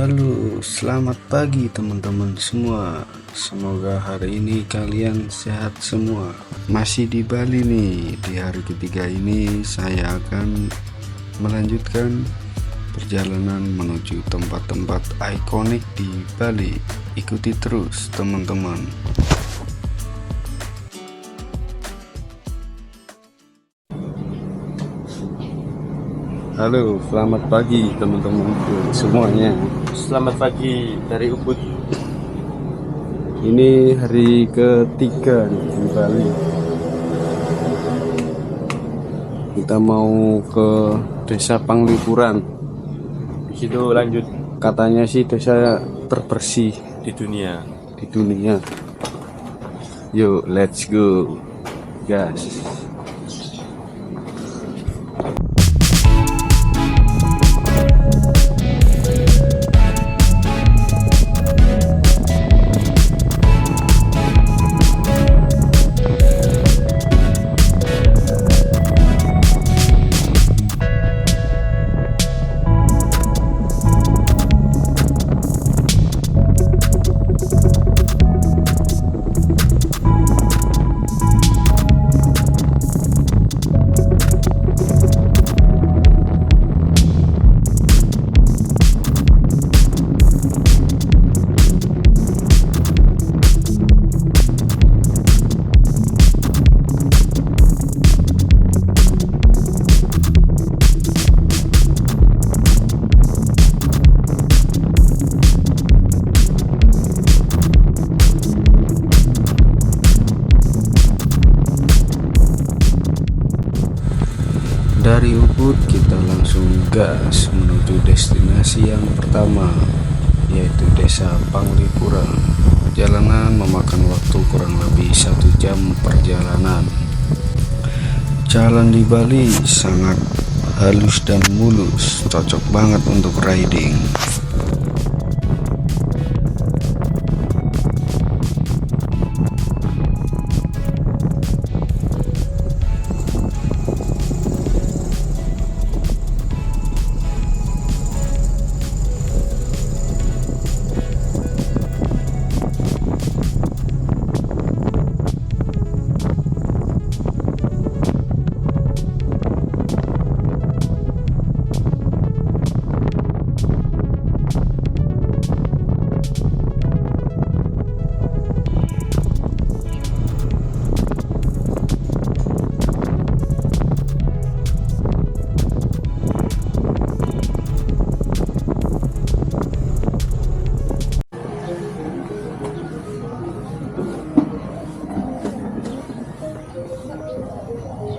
Halo, selamat pagi teman-teman semua. Semoga hari ini kalian sehat semua. Masih di Bali nih. Di hari ketiga ini saya akan melanjutkan perjalanan menuju tempat-tempat ikonik di Bali. Ikuti terus teman-teman. Halo, selamat pagi teman-teman semuanya. Selamat pagi dari Ubud. Ini hari ketiga nih di Bali. Kita mau ke Desa Panglipuran. Di situ lanjut Katanya sih desa terbersih di dunia. di dunia. Yuk, let's go, guys. Dari Ubud kita langsung gas menuju destinasi yang pertama, yaitu Desa Panglipuran. Perjalanan memakan waktu kurang lebih 1 jam perjalanan. Jalan di Bali sangat halus dan mulus, cocok banget untuk riding.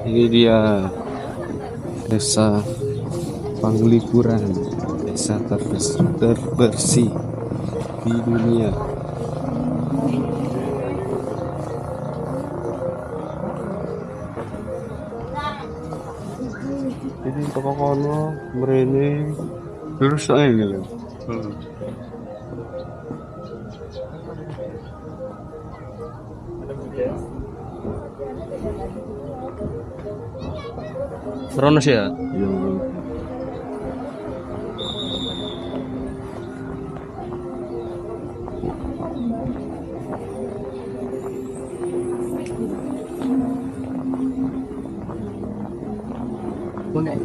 Ini dia Desa Panglipuran, desa terbersih di dunia. Ini toko kono mrene terus ae gitu. Kronos ya.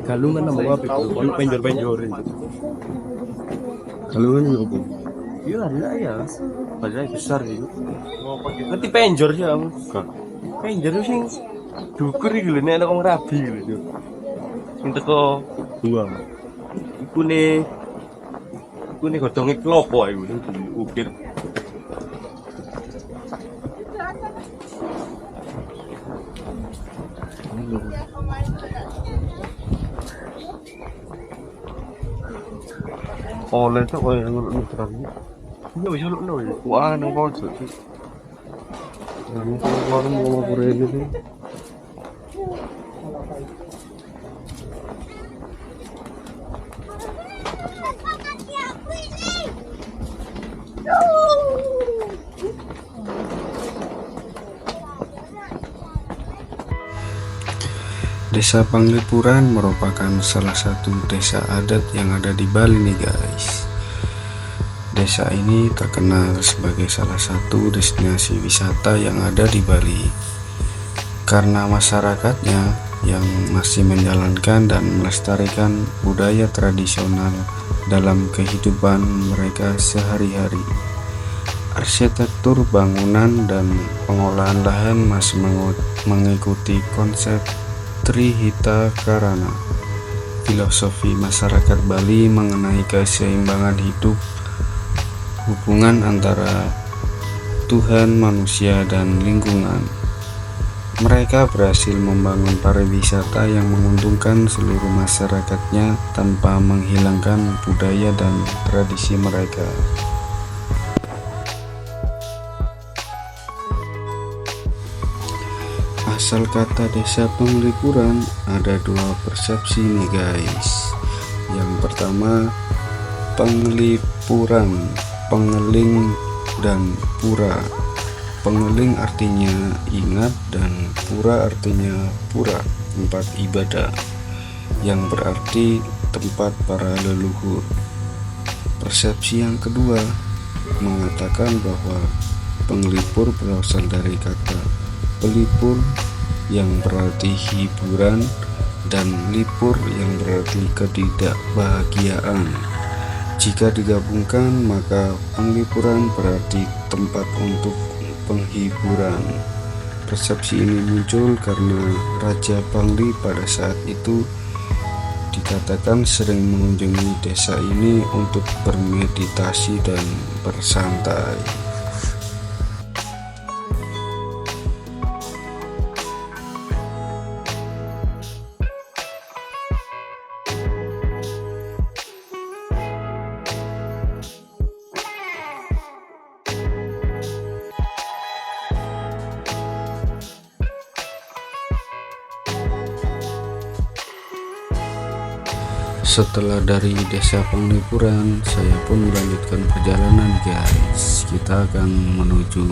Galungan nama apa? Ono penjor-penjor itu. Galungan ini apa? Iya ada ya. Padahal besar itu. Ngerti penjor sih aku. Penjor itu sing dukur iki lho nek wong rabi lho. Sing teko buang. Iku ne godhonge klopo iku ukir. Oleh itu kayak ngeluk terang. Iya wis ono ya. Wah, nang pojok sih. Ini kalau mau kurang ini. Desa Panglipuran merupakan salah satu desa adat yang ada di Bali nih guys. Desa ini terkenal sebagai salah satu destinasi wisata yang ada di Bali karena masyarakatnya yang masih menjalankan dan melestarikan budaya tradisional dalam kehidupan mereka sehari-hari. Arsitektur bangunan dan pengolahan lahan masih mengikuti konsep Trihita Karana. Filosofi masyarakat Bali mengenai keseimbangan hidup, hubungan antara Tuhan, manusia, dan lingkungan. Mereka berhasil membangun pariwisata yang menguntungkan seluruh masyarakatnya tanpa menghilangkan budaya dan tradisi mereka. Asal kata desa Penglipuran ada dua persepsi nih guys. Yang pertama, Penglipuran, pengeling dan pura. Pengeling artinya ingat dan pura artinya pura, tempat ibadah, yang berarti tempat para leluhur. Persepsi yang kedua mengatakan bahwa Penglipur berasal dari kata pelipur yang berarti hiburan dan lipur yang berarti ketidakbahagiaan. Jika digabungkan maka Penglipuran berarti tempat untuk penghiburan. Persepsi ini muncul karena Raja Pangli pada saat itu dikatakan sering mengunjungi desa ini untuk bermeditasi dan bersantai. Setelah dari desa Penglipuran, saya pun melanjutkan perjalanan guys. Kita akan menuju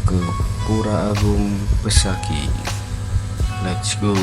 ke Pura Agung Besaki. Let's go.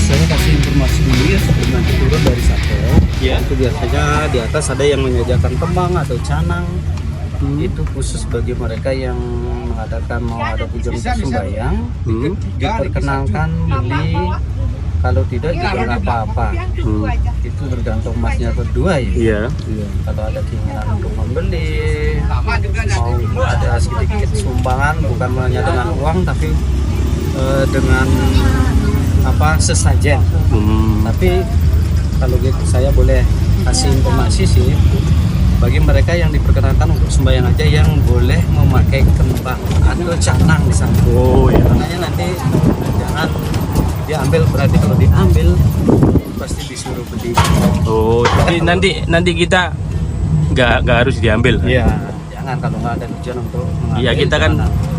Saya kasih informasi dulu ya sebelum nanti turun dari Sate. Ya. Itu biasanya di atas ada yang menyajikan kembang atau canang. Itu khusus bagi mereka yang mengadakan mau ada puja sembahyang. Diperkenalkan beli, kalau tidak juga nggak apa-apa. Itu tergantung masnya berdua ya. Iya. Kalau ada keinginan untuk membeli, mau ada sedikit sumbangan, bukan hanya dengan uang tapi dengan apa sesajen. Tapi kalau gitu saya boleh kasih informasi sih bagi mereka yang diperkenalkan untuk sembahyang aja yang boleh memakai kembang atau canang di sana. Oh ya. Makanya nanti jangan diambil, berarti kalau diambil pasti disuruh beli. Oh, jadi nanti kita nggak harus diambil. Iya, jangan kalau nggak ada tujuan untuk mengambil. Iya, kita kan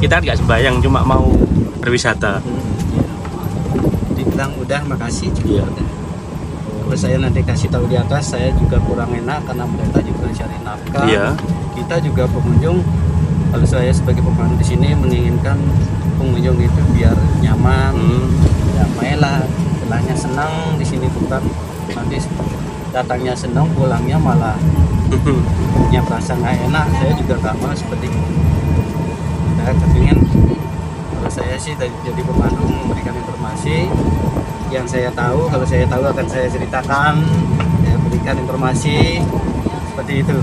nggak sembahyang, cuma mau berwisata. Dibilang udah makasih juga Iya. udah. Kalau saya nanti kasih tahu di atas, saya juga kurang enak karena mereka juga cari nafkah. Iya. Kita juga pengunjung, kalau saya sebagai pemandu di sini menginginkan pengunjung itu biar nyaman, damai lah, istilahnya senang di sini, bukan nanti datangnya senang, pulangnya malah punya perasaan nggak enak. Saya juga nggak mau seperti itu. Saya kepingin, kalau saya sih jadi pemandu memberikan informasi yang saya tahu. Kalau saya tahu akan saya ceritakan, saya berikan informasi seperti itu.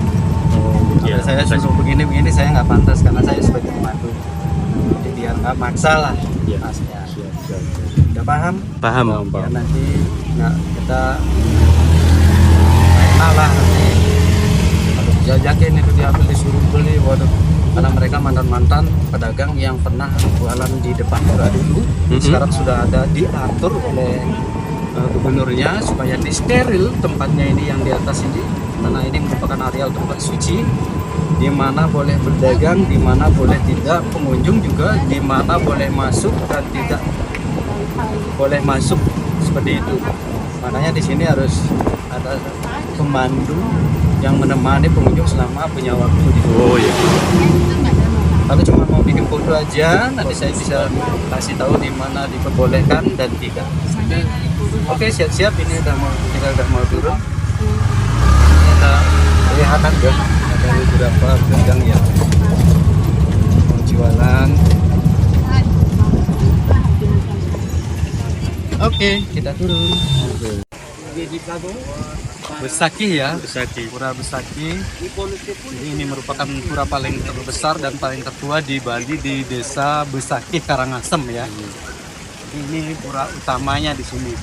Iya. Kalau saya suruh begini saya nggak pantas karena saya sebagai pemandu. Jadi biar nggak maksa lah. Iya. Masnya. Siap. Udah paham? Paham. Ya nanti kita enak lah nanti. Kalau dijajakin itu diambil disuruh beli, waduh. Karena mereka mantan-mantan pedagang yang pernah jualan di depan pura dulu, sekarang sudah ada diatur oleh gubernurnya supaya disteril tempatnya ini yang di atas ini, karena ini merupakan areal tempat suci, di mana boleh berdagang, di mana boleh tidak, pengunjung juga di mana boleh masuk dan tidak boleh masuk, seperti itu. Makanya di sini harus ada pemandu yang menemani pengunjung selama punya waktu di sini. Oh iya. Kalau cuma mau bikin foto aja, nanti saya bisa kasih tahu di mana diperbolehkan dan tidak. Oke, siap-siap, ini kita udah mau turun. Kita kelihatan ya, ada beberapa pedagang yang mau jualan. Oke, kita turun. Besakih ya, Pura Besakih. Jadi ini merupakan pura paling terbesar dan paling tertua di Bali, di Desa Besakih, Karangasem ya. Ini pura utamanya di sini.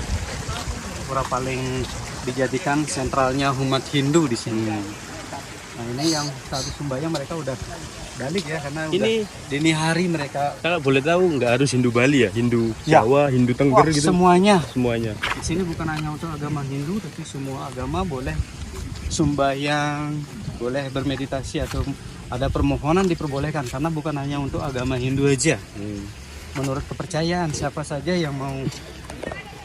Pura paling dijadikan sentralnya umat Hindu di sini. Nah ini yang satu sembahyang mereka udah balik ya, karena Ini- udah dini hari mereka. Kalau boleh tahu nggak harus Hindu Bali ya? Hindu Jawa, Hindu Tengger gitu? Semuanya. Semuanya. Di sini bukan hanya untuk agama Hindu, tapi semua agama boleh sembahyang, boleh bermeditasi atau ada permohonan diperbolehkan, karena bukan hanya untuk agama Hindu aja. Menurut kepercayaan siapa saja yang mau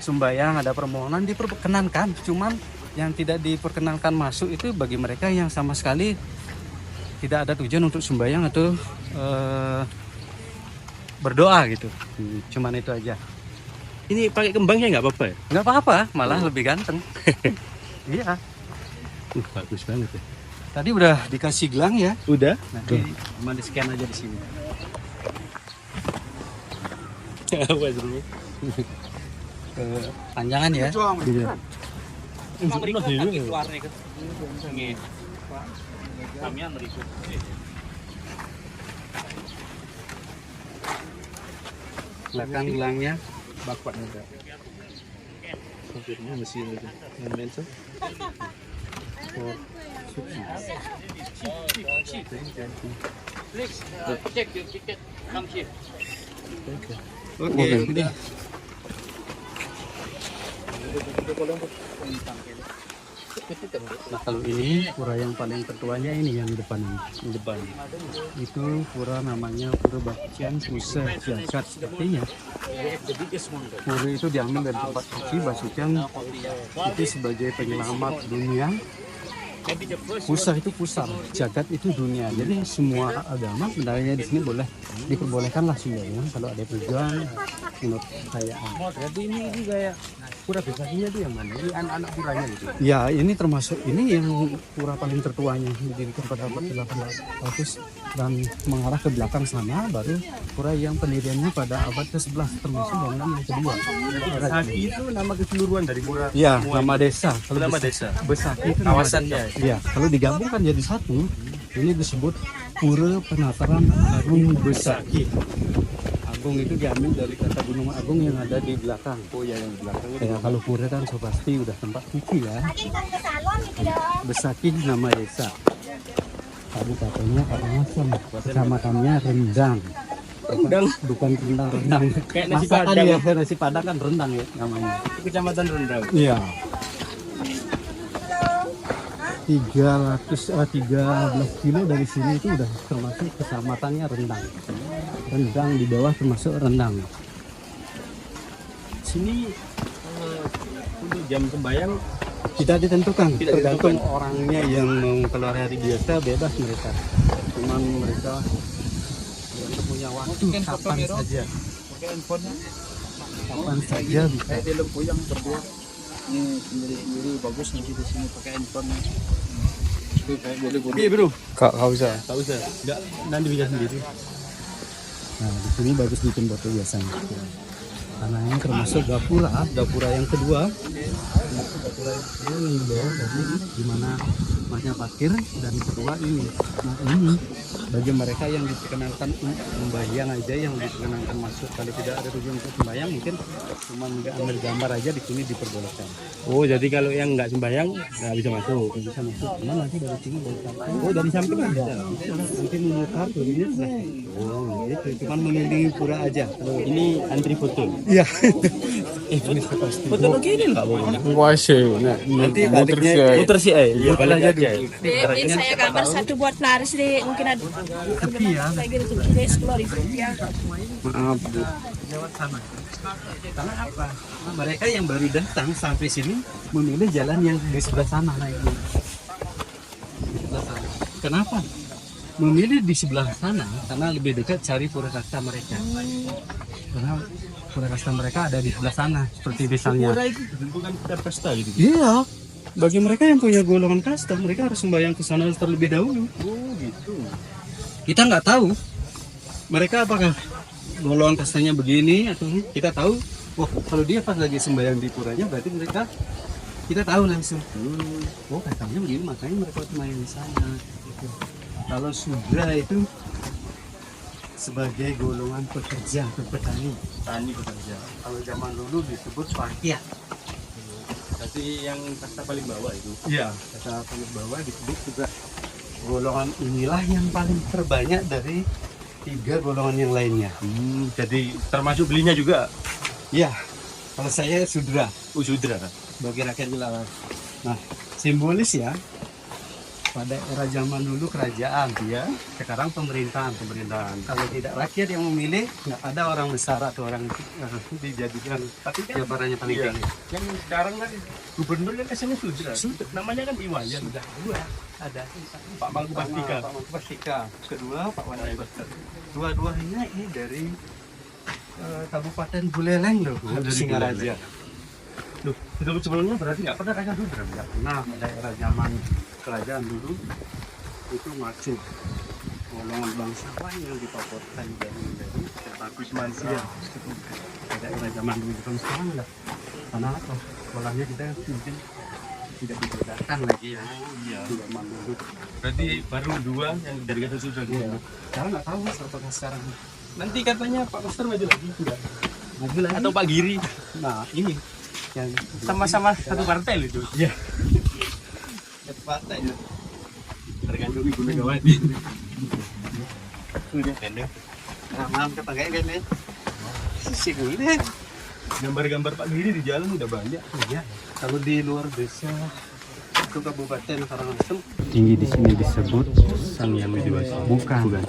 sembahyang ada permohonan diperkenankan. Cuman yang tidak diperkenankan masuk itu bagi mereka yang sama sekali tidak ada tujuan untuk sembahyang atau berdoa gitu. Cuman itu aja. Ini pakai kembangnya nggak apa-apa ya? Nggak apa-apa, malah lebih ganteng. Iya. Bagus banget ya. Tadi udah dikasih gelang ya. Udah? Nanti cuma di scan aja di sini. Apa dulu? Panjangan ya. Iya. Belakang gelangnya. Oke. Nah kalau ini pura yang paling tertuanya ini yang depan ini. Yang depan. Itu pura namanya Pura Bakcian Pusa Jagat sepertinya. Pura itu diambil dari tempat suci Basucian itu sebagai penyelamat dunia. Pusa itu pusar, jagat itu dunia. Jadi semua agama sebenarnya di sini boleh diperbolehkan lah sembahyang kalau ada tujuan menurut saya. Jadi ini kayak pura Besakinya itu yang mana? Ini anak-anak puranya gitu. Ya ini termasuk ini yang pura paling tertuanya didirikan pada abad 800 dan mengarah ke belakang sana baru pura yang pendiriannya pada abad ke-11 termasuk bangunan yang kedua. Besaki itu nama keseluruhan dari pura. Ya nama desa. Kalau Nama desa. Besaki itu nama Kawasannya. desa. Ya kalau digabungkan jadi satu ini disebut Pura Penataran Agung Besaki. Agung itu diambil dari kata Gunung Agung yang ada di belakang. Oh ya yang di belakang itu. Ya, kalau pura kan so pasti udah tempat suci ya. Besaki nama desa. Kabupatennya Karangasem, kecamatannya Rendang. Rendang. Bukan rendang. Kayak nasi Masakan Padang. ya, nasi Padang kan rendang ya namanya. Kecamatan Rendang. Iya. 13 kilo dari sini itu udah termasuk kecamatannya Rendang. Rendang di bawah termasuk Rendang. Sini untuk jam sembahyang Tidak ditentukan, Tidak tergantung ditentukan. orangnya yang mau keluar hari biasa bebas mereka. Cuman mereka yang punya waktu kapan saja. Kapan saja bisa. Di lempu yang berdua ini sendiri bagus nanti di sini pakai handphone. Itu kayak boleh. Iya bro. Kak usah. Tak usah. Enggak, nanti bisa sendiri. Nah, di sini bagus bikin foto biasanya. Karena ini termasuk dapura yang kedua. Termasuk dapura yang kedua ini loh, jadi dimana masnya parkir dan kedua ini. Nah ini bagi mereka yang diperkenankan membayang aja, yang diperkenankan masuk. Kalau tidak ada tujuan untuk sembahyang, mungkin cuma ambil gambar aja di sini diperbolehkan. Oh, jadi kalau yang nggak sembahyang nggak bisa masuk. Bisa masuk. Cuma nanti dari sini dari samping. Oh, dari samping ada. Nanti memutar tuh ini sudah. Oh, itu cuma mengelilingi pura aja. Ini antri foto. Iya. Foto lagi ini nggak boleh. Nanti adiknya Muter sih, iya balik aja. Ini saya gambar satu buat laris deh, mungkin ada kayak gitu tuh, deh 10.000 rupiah. maaf Bu. Lewat sana. Karena apa? Nah, mereka yang baru datang sampai sini memilih jalan yang di sebelah sana naiknya. Di sebelah sana. Kenapa? Memilih di sebelah sana karena lebih dekat cari Purwakarta mereka. Karena Purwakarta mereka ada di sebelah sana, seperti misalnya. itu bukan setiap kasta gitu. Iya. Bagi mereka yang punya golongan kasta, mereka harus sembahyang ke sana terlebih dahulu. Oh gitu. Kita nggak tahu mereka apakah golongan kastanya begini atau kita tahu. Oh, kalau dia pas lagi sembahyang di puranya berarti mereka kita tahu langsung. Oh, kastanya begini makanya mereka sembahyang di sana. Gitu. Kalau sudra itu sebagai golongan pekerja atau petani. Tani bekerja. Kalau zaman dulu disebut swakya. Berarti yang kasta paling bawah itu. Iya, kata paling bawah disebut juga golongan inilah yang paling terbanyak dari 3 golongan yang lainnya. Jadi termasuk belinya juga. Iya, kalau saya sudra Usudra. bagi rakyat jelala. Nah, simbolis ya. Pada era zaman dulu kerajaan, ya. Sekarang pemerintahan. Kalau tidak rakyat yang memilih, nggak ada orang besar atau orang dijadikan. Tapi kan Jabarannya paling iya. tinggi. Yang sekarang kan gubernur kan kesannya Sudra. Namanya kan Iwayan. Sudah dua. Ada Pak Mangku Pastika. Pak Mangku Pastika. Kedua Pak Wandai Bastar. Dua-duanya ini dari Kabupaten Buleleng loh, Dari Singaraja. Loh, sebelumnya berarti nggak pernah rakyat Sudra. Nggak pernah pada era zaman kerajaan dulu itu masuk golongan bangsawan yang dipaporkan dari status manusia. Pada era zaman dulu kan sekarang lah. Karena apa? Polanya kita mungkin tidak dibedakan lagi ya. Iya. Zaman dulu. Berarti baru dua yang dari kata Sudra. Iya. Sekarang nggak tahu apakah sekarang Nanti katanya Pak Master maju lagi. sudah maju lagi. Atau Pak Giri. Nah ini yang Sama-sama satu partai loh itu. Iya. Partai. Tergantung Ibu Megawati. Sudah pendek. Nah, malam kepakai kan ya? Sisi boleh. Gambar-gambar Pak Giri di jalan udah banyak. Iya. Kalau di luar desa itu kabupaten Karangasem tinggi di sini disebut Sang Yang Dewa. Bukan.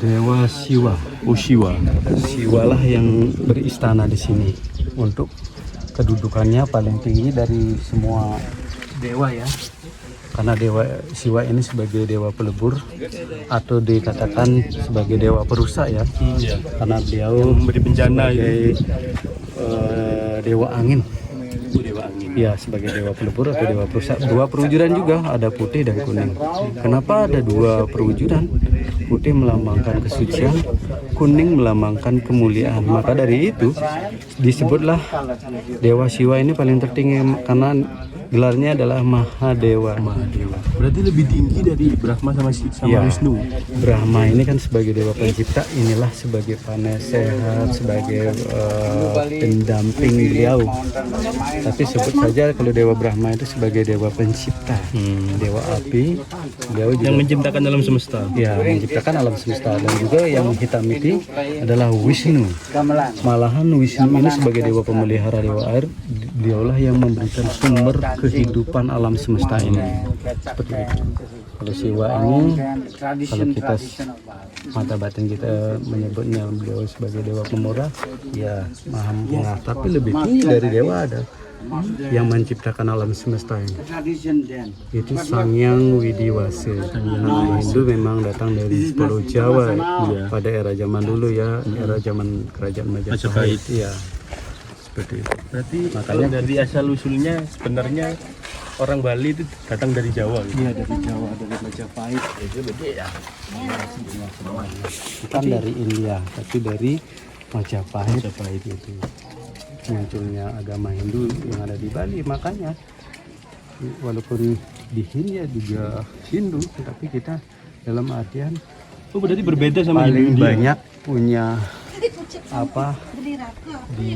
Dewa Siwa. Oh Siwa. Siwalah yang beristana di sini untuk kedudukannya paling tinggi dari semua dewa ya. Karena dewa Siwa ini sebagai dewa pelebur atau dikatakan sebagai dewa perusak ya. Karena beliau Memberi bencana sebagai dewa angin. Dewa angin. Ya, sebagai dewa pelebur atau dewa perusak. Dua perwujudan juga, ada putih dan kuning. Kenapa ada dua perwujudan? Putih melambangkan kesucian, kuning melambangkan kemuliaan. Maka dari itu disebutlah Dewa Siwa ini paling tertinggi karena gelarnya adalah Mahadewa. Berarti lebih tinggi dari Brahma sama Ya, Wisnu. Brahma ini kan sebagai dewa pencipta, inilah sebagai penasehat, sebagai pendamping beliau. Tapi sebut saja kalau dewa Brahma itu sebagai dewa pencipta, dewa api. Beliau juga Yang menciptakan alam semesta. ya menciptakan alam semesta, dan juga yang hitam itu adalah Wisnu. Malahan Wisnu ini sebagai dewa pemelihara dewa air, dialah yang memberikan sumber kehidupan alam semesta ini. Seperti itu. Kalau Siwa ini, kalau kita mata batin kita menyebutnya beliau sebagai dewa pemurah, ya maha murah. Tapi lebih tinggi dari dewa ada yang menciptakan alam semesta ini. Itu Sangyang Widiwase. Nama Hindu memang datang dari Pulau Jawa pada era zaman dulu ya, era zaman kerajaan Majapahit. Iya, seperti itu. Berarti makanya dari asal usulnya sebenarnya orang Bali itu datang dari Jawa gitu. Iya, dari Jawa, dari Majapahit. Bukan dari India, tapi dari Majapahit itu. Munculnya agama Hindu yang ada di Bali, makanya walaupun di Hindia juga Hindu, tapi kita dalam artian Oh, berarti berbeda sama paling Hindu India. banyak punya apa di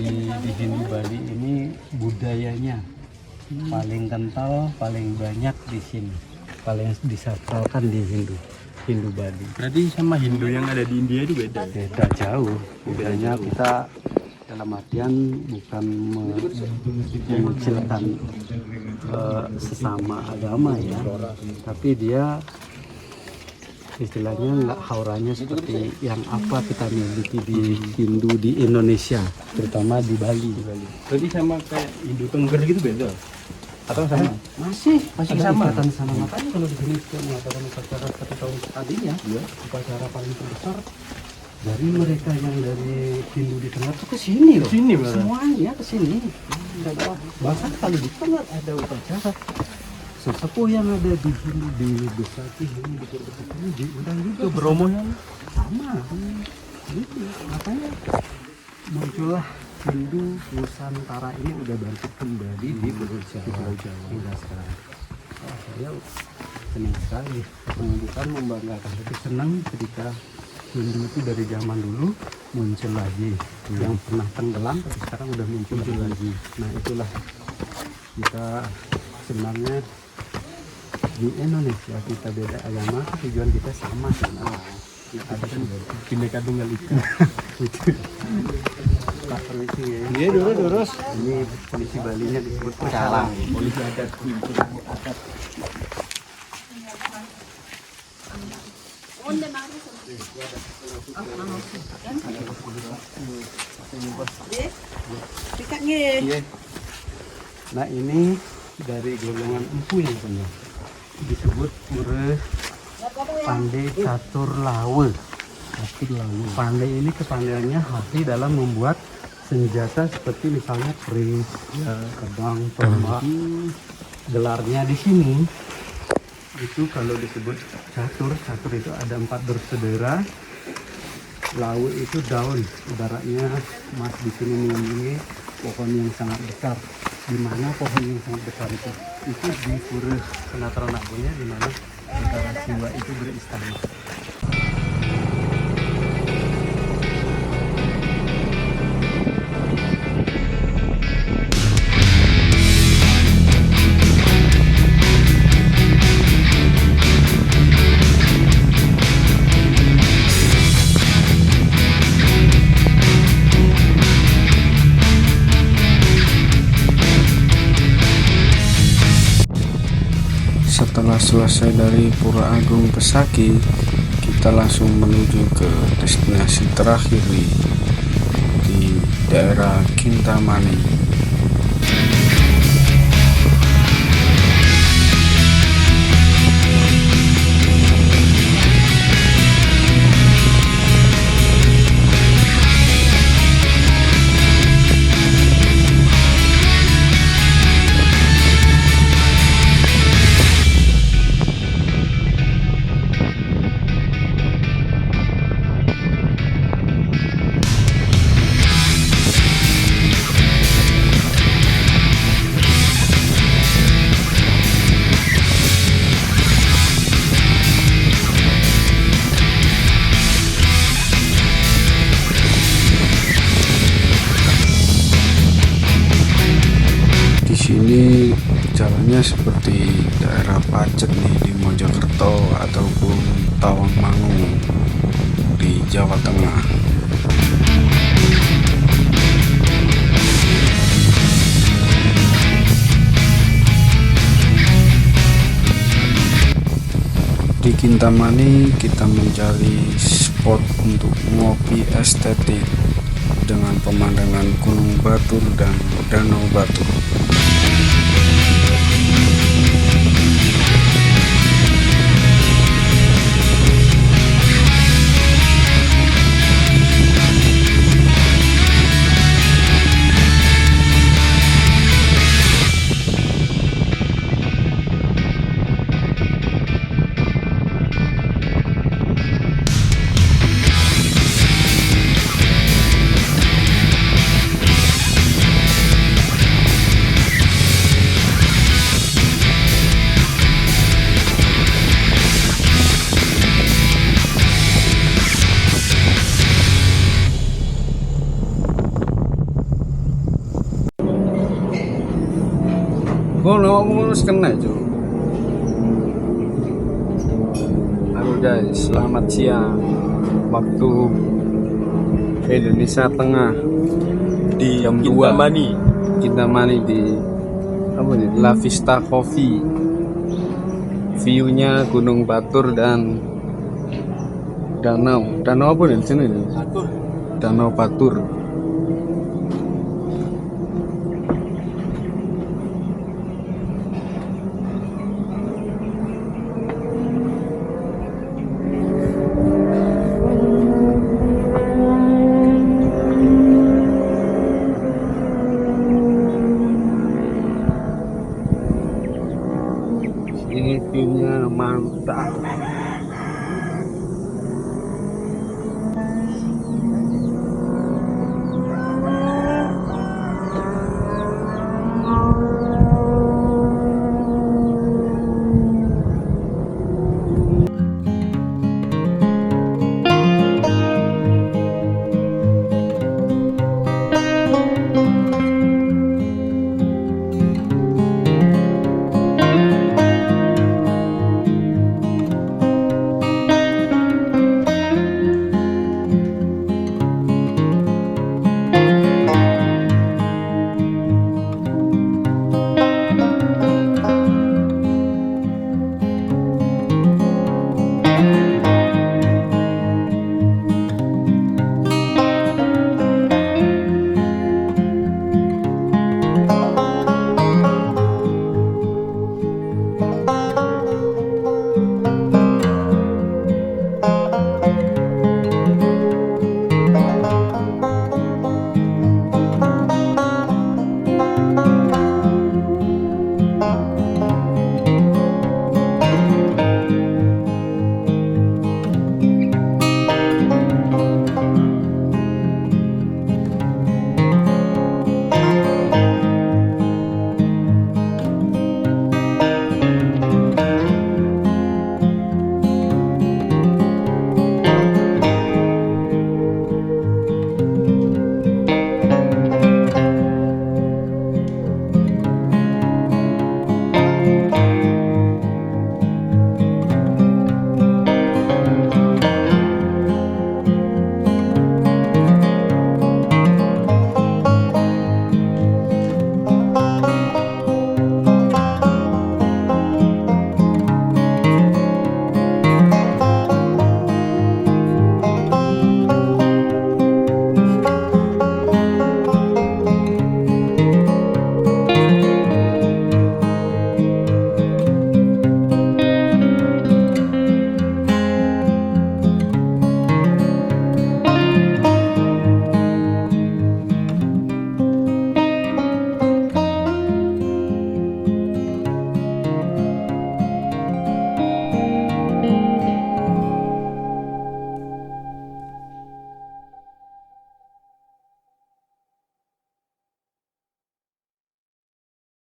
Hindu Bali ini budayanya paling kental, paling banyak di sini, paling disakralkan di Hindu Bali. Berarti sama Hindu yang ada di India itu beda. Beda jauh, bedanya kita dalam artian bukan mengecilkan sesama agama ya, tapi dia istilahnya nggak hauranya seperti yang apa kita miliki di Hindu di Indonesia, terutama di Bali. Berarti sama kayak Hindu Tengger gitu beda. Atau sama? Masih Ada sama. sama. Makanya kalau di sini kita mengatakan upacara 1 tahun sekali ya, upacara paling terbesar dari mereka yang dari Hindu di tengah tuh ke sini loh. Sini malah. Semuanya ke sini. Bahkan kalau di tengah ada upacara sesepuh yang ada di Hindu di Besaki ini di Purwokerto ini diundang juga Bromonya sama. Gitu. Makanya muncullah Hindu Nusantara ini udah bangkit kembali di Pulau Jawa hingga sekarang. Saya senang sekali, bukan membanggakan, tapi senang ketika Hindu itu dari zaman dulu muncul lagi, yang pernah tenggelam tapi sekarang udah muncul lagi. Nah itulah kita sebenarnya di Indonesia, kita beda agama, tujuan kita sama sebenarnya. Ada Bhinneka Tunggal Ika. Pak Permisi ya. Iya, lurus. Ini polisi Balinya disebut pecalang. Polisi adat. Nah ini dari golongan empu yang punya disebut Pura Pandai Catur Lawe. Pandai ini kepandaiannya ahli dalam membuat senjata seperti misalnya keris, pedang, tombak. Gelarnya di sini itu kalau disebut catur itu ada 4 bersaudara. Lawe itu daun, ibaratnya Mas di sini mengunjungi pohon yang sangat besar. Di mana pohon yang sangat besar itu di Pura Senatran Agunya, di mana Negara Siwa itu beristana. Setelah selesai dari Pura Agung Besaki, kita langsung menuju ke destinasi terakhir di daerah Kintamani. Ini jalannya seperti daerah Pacet nih di Mojokerto ataupun Tawangmangu di Jawa Tengah. Di Kintamani kita mencari spot untuk ngopi estetik dengan pemandangan Gunung Batur dan Danau Batur. Ngomong kena cuy. Halo guys, selamat siang waktu Indonesia Tengah Di Jam Kintamani. kita mani di apa nih, La Vista Coffee. View-nya Gunung Batur dan danau apa nih di sini nih? Danau Batur. Ini view-nya mantap.